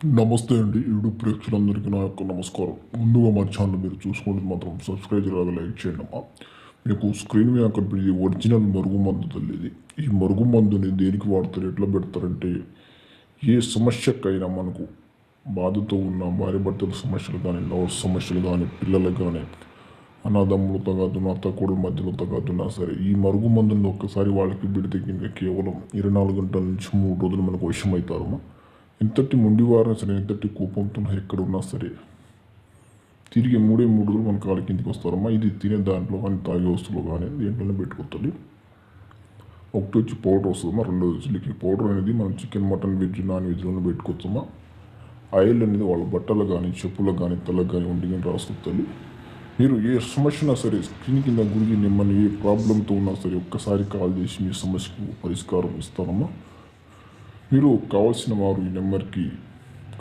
నమస్తే అండి. యూట్యూబ్ ప్రేక్షకులందరికీ నా యొక్క నమస్కారం. ముందుగా మా ఛానల్ మీరు చూసుకుంటే మాత్రం సబ్స్క్రైబ్ చేయాలి, లైక్ చేయండి అమ్మా. మీకు స్క్రీన్ మీద కనిపించే ఒరిజినల్ మరుగుమందు తల్లి ఇది. ఈ మరుగుమందుని దేనికి వాడతారు, ఎట్లా పెడతారంటే ఏ సమస్యకైనా మనకు బాధతో ఉన్న భార్య భర్తల సమస్యలు కానీ, లవ్ సమస్యలు కానీ, పిల్లలకు కానీ, అన్నదమ్ములతో కాదు, అత్త కోడల మధ్యలో కాదున్నా సరే ఈ మరుగుమందుని ఒక్కసారి వాళ్ళకి బిడితే కింద కేవలం 24 గంటల నుంచి 3 రోజులు మనకు వశమవుతారమ్మా. ఎంతటి మొండివారైనా సరే, ఎంతటి కోపంతో ఎక్కడ ఉన్నా సరే తిరిగి 3 రోజులు మన కాళ్ళ కిందికి వస్తారమ్మా. ఇది తినే దాంట్లో కానీ, తాగే వస్తువులు కానీ దేంట్లోనే పెట్టుకోవాలి. ఒకటి వచ్చి పౌడర్ వస్తుందమ్మా, రెండోది వచ్చి లిక్విడ్. పౌడర్ అనేది మనం చికెన్, మటన్, వెజ్, నాన్ వెజ్లోనే పెట్టుకోవచ్చమ్మా. ఆయిల్ అనేది వాళ్ళ బట్టలు కానీ, చెప్పులకు కానీ, తలకు కానీ ఒంటి కానీ రాస్తుంది. మీరు ఏ సమస్య ఉన్నా సరే, స్క్రీన్ కింద గురించి మిమ్మల్ని ఏ ప్రాబ్లంతో ఉన్నా సరే ఒక్కసారి కాల్ చేసి మీ సమస్యకు పరిష్కారం ఇస్తారమ్మా. మీరు కావాల్సిన వారు ఈ నెంబర్కి